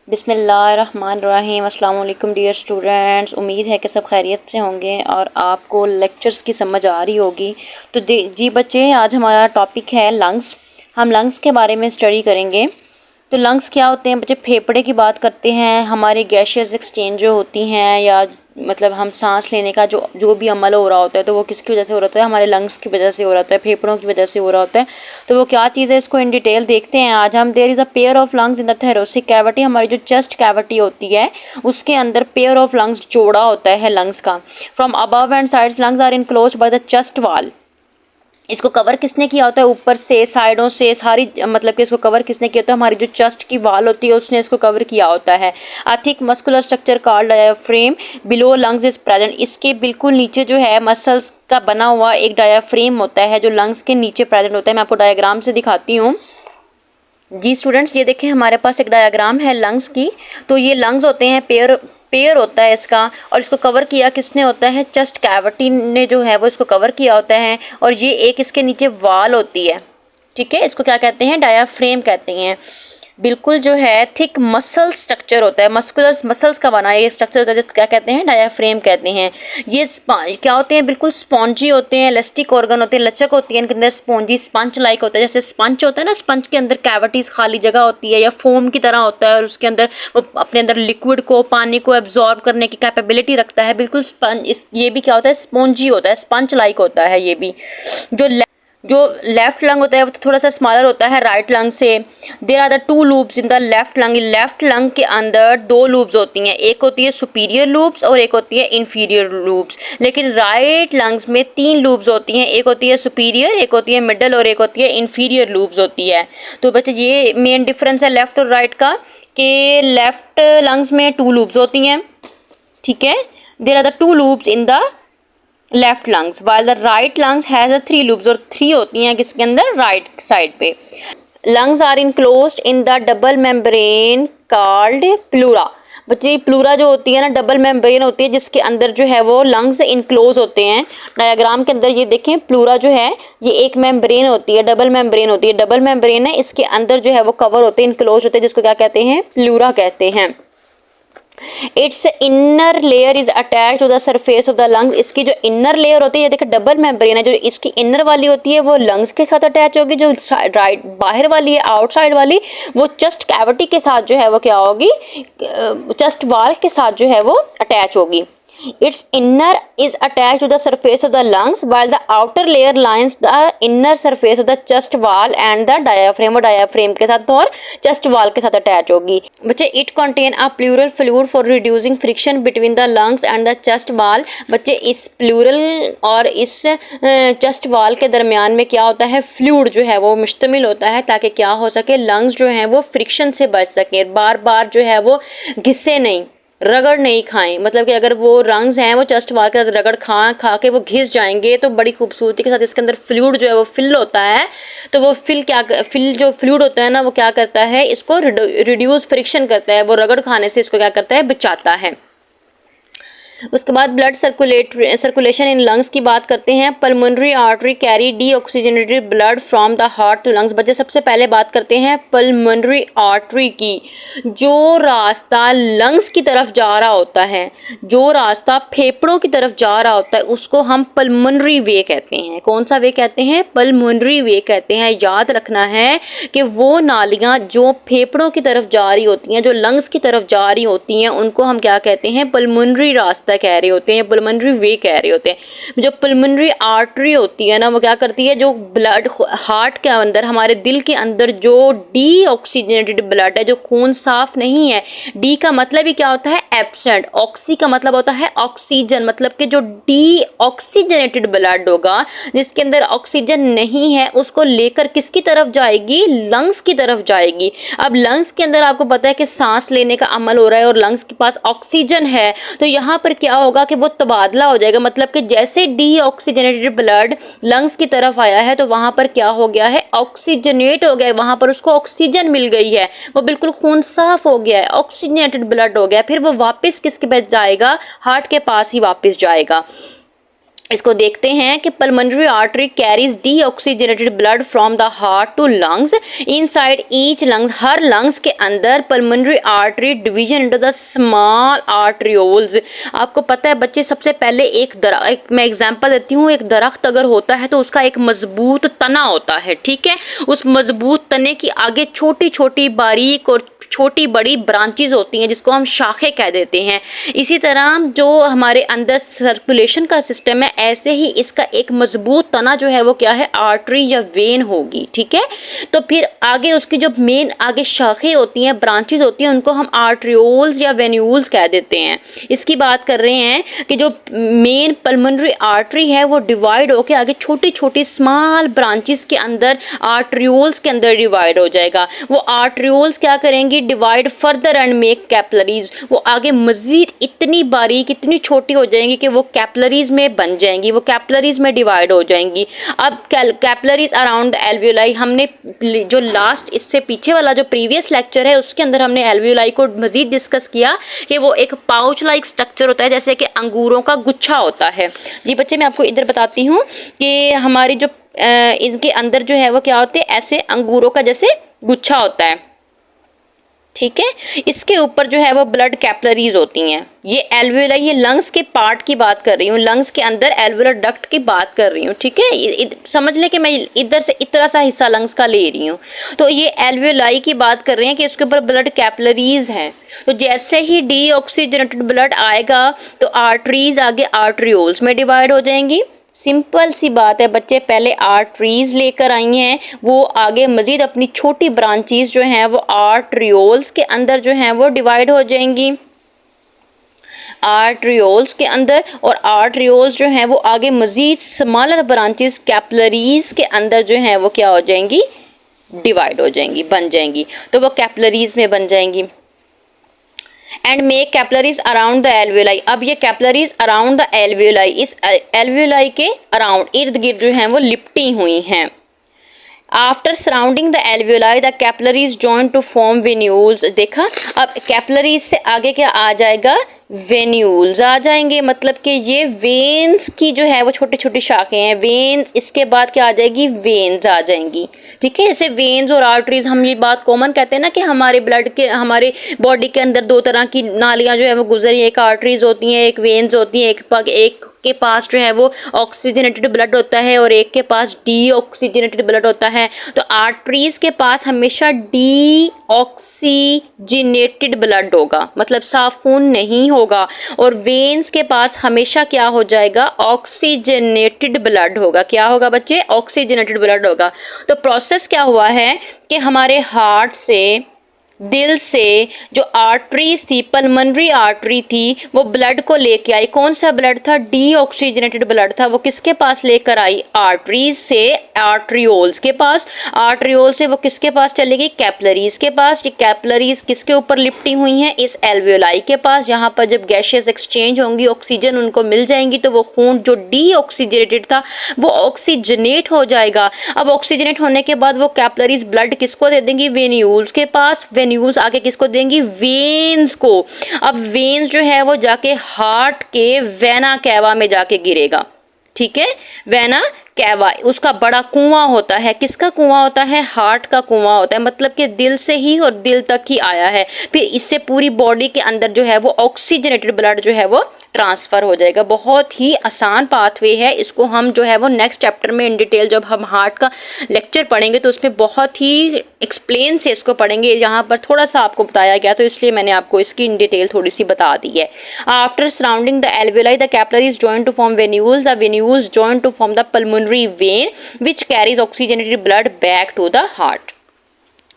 बिस्मिल्लाहिर्रहमानिर्रहीम। अस्सलाम वालेकुम डियर स्टूडेंट्स। उम्मीद है कि सब खैरियत से होंगे और आपको लेक्चर्स की समझ आ रही होगी। तो जी बच्चे, आज हमारा टॉपिक है लंग्स। हम लंग्स के बारे में स्टडी करेंगे। तो लंग्स क्या होते हैं बच्चे? फेफड़े की बात करते हैं। हमारी गैशियस एक्सचेंज जो होती हैं, या मतलब हम सांस लेने का जो भी अमल हो रहा होता है, तो वो किसकी वजह से हो रहा होता है? हमारे लंग्स की वजह से हो रहा होता है, फेफड़ों की वजह से हो रहा होता है। तो वो क्या चीज़ है, इसको इन डिटेल देखते हैं आज हम। There is a pair of lungs in the thoracic cavity. हमारी जो चेस्ट कैविटी होती है उसके अंदर पेयर ऑफ लंग्स जोड़ा होता है लंग्स का। From above and sides lungs are enclosed by the chest wall. इसको कवर किसने किया होता है? ऊपर से, साइडों से, सारी मतलब कि इसको कवर किसने किया होता है? हमारी जो चेस्ट की वॉल होती है उसने इसको कवर किया होता है। A thick muscular structure called diaphragm below lungs is present. इसके बिल्कुल नीचे जो है मसल्स का बना हुआ एक डायाफ्रेम होता है जो लंग्स के नीचे प्रेजेंट होता है। मैं आपको डायग्राम से दिखाती हूँ। जी स्टूडेंट्स, ये देखें, हमारे पास एक डायग्राम है लंग्स की। तो ये लंग्स होते हैं, पेयर होता है इसका, और इसको कवर किया किसने होता है? चेस्ट कैविटी ने जो है वो इसको कवर किया होता है। और ये एक इसके नीचे वाल होती है, ठीक है। इसको क्या कहते हैं? डायाफ्रेम कहते हैं। बिल्कुल जो है थिक मसल स्ट्रक्चर होता है, मस्कुलर मसल्स का बना ये स्ट्रक्चर होता है, जिसको क्या कहते हैं? डायाफ्रेम कहते हैं। ये क्या होते हैं? बिल्कुल स्पॉन्जी होते हैं, इलास्टिक ऑर्गन होते हैं, लचक होती है इनके अंदर, स्पॉन्जी स्पंज लाइक होता है। जैसे स्पंज होता है ना, स्पंज के अंदर कैविटीज खाली जगह होती है, या फोम की तरह होता है, और उसके अंदर वो अपने अंदर लिक्विड को, पानी को एब्जॉर्ब करने की कैपेबिलिटी रखता है। बिल्कुल स्पंज, ये भी क्या होता है? स्पॉन्जी होता है, स्पंज लाइक होता है ये भी। जो लेफ्ट लंग होता है वो थोड़ा सा स्मॉलर होता है राइट लंग से। There are the two lobes in the left lung. Left lung के अंदर दो लूप्स होती हैं, एक होती है सुपीरियर लूप्स और एक होती है इंफीरियर लूप्स। लेकिन राइट लंग्स में तीन लूप्स होती हैं, एक होती है सुपीरियर, एक होती है मिडल और एक होती है इंफीरियर लूप्स होती है। तो बच्चे ये मेन डिफरेंस है लेफ्ट और राइट का, कि लेफ्ट लंग्स में टू लूप्स होती हैं, ठीक है। There are the two lobes in the left lungs while the right lungs has a three lobes, और थ्री होती हैं किसके अंदर? राइट साइड पे। Lungs are enclosed in the double membrane called pleura. बच्चे प्लूरा जो होती है ना, डबल मेम्ब्रेन होती है जिसके अंदर जो है वो लंग्स इनक्लोज होते हैं। डायग्राम के अंदर ये देखें, प्लूरा जो है ये एक मेम्ब्रेन होती है, डबल मेम्ब्रेन होती है, डबल मेम्ब्रेन है, इसके अंदर जो है वो कवर होते हैं, इनक्लोज होते हैं, जिसको क्या कहते हैं? प्लूरा कहते हैं। Its inner layer is attach to the surface of the lung. इसकी जो इनर लेयर होती है, देखो डबल मेम्ब्रेन है, जो इसकी इनर वाली होती है वो लंग्स के साथ अटैच होगी, जो राइट बाहर वाली है, आउटसाइड वाली, वो चेस्ट कैविटी के साथ जो है वो क्या होगी? चेस्ट वॉल के साथ जो है वो अटैच होगी। Its inner is attached to the surface of the lungs, while the outer layer lines the inner surface of the chest wall and the diaphragm। और diaphragm के साथ और chest wall के साथ attach होगी। बच्चे it contain a pleural fluid for reducing friction between the lungs and the chest wall। बच्चे इस pleural और इस chest wall के दरमियान में क्या होता है? फ्लूइड जो है वो मुश्तमिल होता है, ताकि क्या हो सके? लंग्स जो हैं वो फ्रिक्शन से बच सके, बार बार जो है वो घिसे नहीं, रगड़ नहीं खाएं। मतलब कि अगर वो लंग्स हैं वो चेस्ट वॉल के साथ रगड़ खा के वो घिस जाएंगे, तो बड़ी खूबसूरती के साथ इसके अंदर फ्लूइड जो है वो फिल होता है। तो वो फिल जो फ्लूइड होता है ना, वो क्या करता है? इसको रिड्यूस फ्रिक्शन करता है, वो रगड़ खाने से इसको क्या करता है? बचाता है। उसके बाद ब्लड सर्कुलेशन इन लंग्स की बात करते हैं। Pulmonary artery carry deoxygenated blood from the heart to lungs. बच्चे सबसे पहले बात करते हैं पल्मोनरी आर्टरी की। जो रास्ता लंग्स की तरफ जा रहा होता है, जो रास्ता फेफड़ों की तरफ जा रहा होता है, उसको हम पल्मोनरी वे कहते हैं। कौन सा वे कहते हैं? पल्मोनरी वे कहते हैं। याद रखना है कि वो नालियां जो फेफड़ों की तरफ जा रही होती हैं, जो लंग्स की तरफ जा रही होती हैं, उनको हम क्या कहते हैं? पल्मोनरी रास्ता कह रहे होते हैं, पल्मोनरी वे कह रहे होते हैं। जो पल्मोनरी आर्टरी होती है ना, वो क्या करती है? जो ब्लड हार्ट के अंदर, हमारे दिल के अंदर जो डीऑक्सीजनेटेड ब्लड है, जो खून साफ नहीं है, डी का मतलब ही क्या होता है? एब्सेंट। ऑक्सी का मतलब होता है ऑक्सीजन, मतलब कि जो डीऑक्सीजनेटेड ब्लड होगा, जिसके अंदर ऑक्सीजन नहीं है, उसको लेकर किसकी तरफ जाएगी? लंग्स की तरफ जाएगी। अब लंग्स के अंदर आपको पता है कि सांस लेने का अमल हो रहा है और लंग्स के पास ऑक्सीजन है, तो यहाँ पर क्या होगा कि वो तबादला हो जाएगा। मतलब कि जैसे डीऑक्सीजनेटेड ब्लड लंग्स की तरफ आया है, तो वहां पर क्या हो गया है? ऑक्सीजनेट हो गया है, वहां पर उसको ऑक्सीजन मिल गई है, वो बिल्कुल खून साफ हो गया है, ऑक्सीजनेटेड ब्लड हो गया। फिर वो वापस किसके पास जाएगा? हार्ट के पास ही वापस जाएगा। इसको देखते हैं कि pulmonary artery carries deoxygenated blood from the heart to lungs inside each lungs. हर लंग्स के अंदर pulmonary artery division into the small arterioles. आपको पता है बच्चे, सबसे पहले मैं एग्जांपल देती हूँ, एक दरख्त अगर होता है तो उसका एक मजबूत तना होता है, ठीक है। उस मजबूत तने की आगे छोटी छोटी बारीक और छोटी बड़ी ब्रांचेस होती हैं जिसको हम शाखें कह देते हैं। इसी तरह जो हमारे अंदर सर्कुलेशन का सिस्टम है, ऐसे ही इसका एक मजबूत तना जो है वो क्या है, आर्टरी या वेन होगी, ठीक है। तो फिर आगे उसकी जो मेन आगे शाखें होती हैं, ब्रांचेस होती हैं, उनको हम आर्ट्रियोल्स या वेन्यूल्स कह देते हैं। इसकी बात कर रहे हैं कि जो मेन पल्मोनरी आर्टरी है वो डिवाइड होकर आगे छोटी छोटी स्मॉल ब्रांचेस के अंदर आर्ट्रियोल्स के अंदर डिवाइड हो जाएगा। वो आर्ट्रियोल्स क्या करेंगी, divide further and make capillaries. वो आगे मजीद इतनी बारीक, इतनी छोटी हो जाएंगी कि वो कैपिलरीज में बन जाएंगी, वो कैपिलरीज में डिवाइड हो जाएंगी। अब कैपिलरीज अराउंड द एल्वियोलाई, हमने जो लास्ट इससे पीछे वाला जो प्रीवियस लेक्चर है उसके अंदर हमने एल्वियोलाई को मजीद डिस्कस किया कि वो एक पाउच लाइक स्ट्रक्चर होता है, जैसे कि अंगूरों का गुच्छा होता है। जी बच्चे, मैं आपको इधर बताती हूँ कि हमारी जो इनके अंदर जो है वो क्या होते हैं, ऐसे अंगूरों का जैसे गुच्छा होता है, ठीक है। इसके ऊपर जो है वो ब्लड कैपिलरीज होती हैं। ये एल्वियोलाई, ये लंग्स के पार्ट की बात कर रही हूँ, लंग्स के अंदर एल्वियोलर डक्ट की बात कर रही हूँ, ठीक है। समझ ले कि मैं इधर से इतना सा हिस्सा लंग्स का ले रही हूँ, तो ये एल्वियोलाई की बात कर रहे हैं कि इसके ऊपर ब्लड कैपिलरीज हैं। तो जैसे ही डीऑक्सीजनेटेड ब्लड आएगा तो आर्टरीज आगे आर्टरियोल्स में डिवाइड हो जाएंगी। सिंपल सी बात है बच्चे, पहले आर्टरीज लेकर आई हैं, वो आगे मजीद अपनी छोटी ब्रांचेस जो हैं वो आर्टरियोल्स के अंदर जो हैं वो डिवाइड हो जाएंगी, आर्टरियोल्स के अंदर। और आर्टरियोल्स जो हैं वो आगे मजीद स्मॉलर ब्रांचेस कैपिलरीज के अंदर जो हैं वो क्या हो जाएंगी, डिवाइड हो जाएंगी, बन जाएंगी। तो वो कैपिलरीज में बन जाएंगी and make capillaries around the alveoli. अब ये कैपिलरीज अराउंड द एल्वियोलाई, इस एल्वियोलाई के अराउंड, इर्द गिर्द जो हैं वो लिपटी हुई हैं। After surrounding the alveoli the capillaries join to form venules. देखा, अब कैपिलरीज से आगे क्या आ जाएगा, वेन्यूल्स आ जाएंगे। मतलब कि ये वेन्स की जो है वो छोटी छोटी शाखें हैं, वेन्स, इसके बाद क्या आ जाएगी, वेन्स आ जाएंगी, ठीक है। जैसे वेन्स और आर्टरीज, हम ये बात कॉमन कहते हैं ना कि हमारे ब्लड के, हमारे बॉडी के अंदर दो तरह की नालियां जो है वो गुजरी, एक आर्टरीज होती हैं, एक वेन्स होती हैं। एक के पास जो है वो ऑक्सीजनेटेड ब्लड होता है और एक के पास डीऑक्सीजनेटेड ब्लड होता है। तो आर्टरीज के पास हमेशा डीऑक्सीजनेटेड ब्लड होगा, मतलब साफ खून नहीं होगा। और वेन्स के पास हमेशा क्या हो जाएगा, ऑक्सीजनेटेड ब्लड होगा। क्या होगा बच्चे, ऑक्सीजनेटेड ब्लड होगा। तो प्रोसेस क्या हुआ है कि हमारे हार्ट से, दिल से जो आर्टरीज थी, पल्मोनरी आर्टरी थी, वो ब्लड को लेके आई। कौन सा ब्लड था, डीऑक्सीजनेटेड ब्लड था। वो किसके पास लेकर आई, आर्टरीज से आर्टरियोल्स के पास, आर्टरियोल से वो किसके पास चलेगी, कैपिलरीज के पास। ये कैपिलरीज किसके ऊपर लिपटी हुई हैं, इस एल्वियोलाई के पास। यहाँ पर जब गैसेस एक्सचेंज होंगी, ऑक्सीजन उनको मिल जाएंगी, तो वो खून जो डीऑक्सीजनेटेड था वो ऑक्सीजनेट हो जाएगा। अब ऑक्सीजनेट होने के बाद वो कैपिलरीज ब्लड किसको दे देंगी, वेन्यूल्स के पास। वेन्यूल्स आगे किसको देंगी, वेन्स को। अब वेन्स जो है वो जाके हार्ट के वेना कैवा में जाके गिरेगा, ठीक है। वेना कैवा उसका बड़ा कुआं होता है। किसका कुआं होता है, हार्ट का कुआं होता है। मतलब कि दिल से ही और दिल तक ही आया है, फिर इससे पूरी बॉडी के अंदर जो है वो ऑक्सीजनेटेड ब्लड जो है वो ट्रांसफर हो जाएगा। बहुत ही आसान पाथवे है। इसको हम जो है वो नेक्स्ट चैप्टर में इन डिटेल जब हम हार्ट का लेक्चर पढ़ेंगे तो उसमें बहुत ही एक्सप्लेन से इसको पढ़ेंगे। यहाँ पर थोड़ा सा आपको बताया गया तो इसलिए मैंने आपको इसकी इन डिटेल थोड़ी सी बता दी है। After surrounding the alveoli the capillaries join to form venules, the venules join to form the pulmonary vein which carries oxygenated blood back to the heart।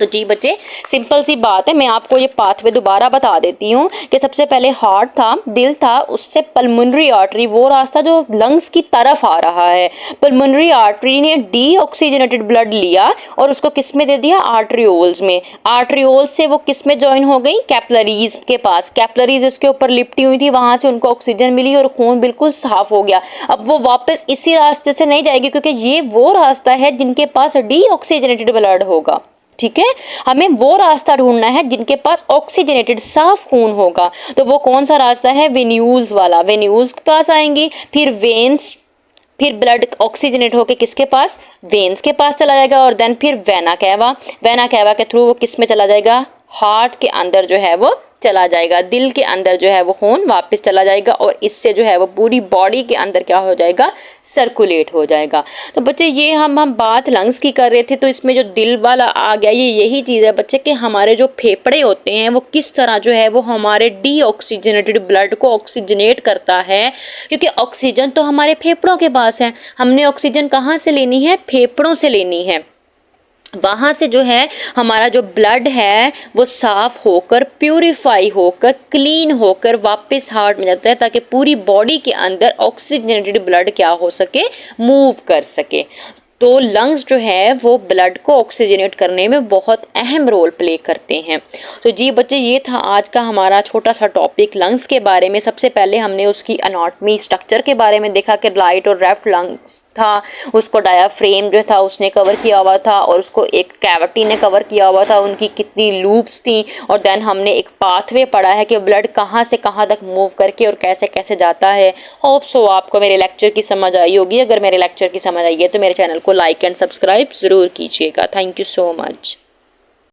तो जी बच्चे, सिंपल सी बात है। मैं आपको ये पाथवे दोबारा बता देती हूँ कि सबसे पहले हार्ट था, दिल था, उससे पल्मोनरी आर्टरी, वो रास्ता जो लंग्स की तरफ आ रहा है। पल्मोनरी आर्टरी ने डीऑक्सीजनेटेड ब्लड लिया और उसको किस में दे दिया, आर्टरियोल्स में। आर्टरियोल्स से वो किस में ज्वाइन हो गई, कैपिलरीज के पास। कैपिलरीज उसके ऊपर लिपटी हुई थी, वहां से उनको ऑक्सीजन मिली और खून बिल्कुल साफ हो गया। अब वो वापस इसी रास्ते से नहीं जाएगी क्योंकि ये वो रास्ता है जिनके पास डीऑक्सीजनेटेड ब्लड होगा, ठीक है। हमें वो रास्ता ढूंढना है जिनके पास ऑक्सीजनेटेड साफ खून होगा। तो वो कौन सा रास्ता है, वेन्यूल्स वाला। वेन्यूल्स के पास आएंगी, फिर वेन्स फिर ब्लड ऑक्सीजनेट होकर किसके पास, वेन्स के पास चला जाएगा, और देन फिर वेना कैवा के थ्रू वो किस में चला जाएगा, हार्ट के अंदर जो है वो चला जाएगा, दिल के अंदर जो है वो खून वापस चला जाएगा, और इससे जो है वो पूरी बॉडी के अंदर क्या हो जाएगा, सर्कुलेट हो जाएगा। तो बच्चे ये हम बात लंग्स की कर रहे थे, तो इसमें जो दिल वाला आ गया, ये यही चीज़ है बच्चे कि हमारे जो फेफड़े होते हैं वो किस तरह जो है वो हमारे डीऑक्सीजनेटेड ब्लड को ऑक्सीजनेट करता है, क्योंकि ऑक्सीजन तो हमारे फेफड़ों के पास है। हमने ऑक्सीजन कहाँ से लेनी है, फेफड़ों से लेनी है। वहाँ से जो है हमारा जो ब्लड है वो साफ होकर, प्यूरिफाई होकर, क्लीन होकर वापस हार्ट में जाता है, ताकि पूरी बॉडी के अंदर ऑक्सीजनेटेड ब्लड क्या हो सके, मूव कर सके। तो लंग्स जो है वो ब्लड को ऑक्सीजनेट करने में बहुत अहम रोल प्ले करते हैं। तो जी बच्चे, ये था आज का हमारा छोटा सा टॉपिक लंग्स के बारे में। सबसे पहले हमने उसकी एनाटॉमी, स्ट्रक्चर के बारे में देखा कि राइट और लेफ्ट लंग्स था, उसको डायाफ्रेम जो था उसने कवर किया हुआ था, और उसको एक कैविटी ने कवर किया हुआ था, उनकी कितनी लूप्स थी, और देन हमने एक पाथवे पढ़ा है कि ब्लड कहाँ से कहाँ तक मूव करके और कैसे कैसे जाता है। होप सो आपको मेरे लेक्चर की समझ आई होगी। अगर मेरे लेक्चर की समझ आई है तो मेरे चैनल को लाइक एंड सब्सक्राइब ज़रूर कीजिएगा। Thank you so much.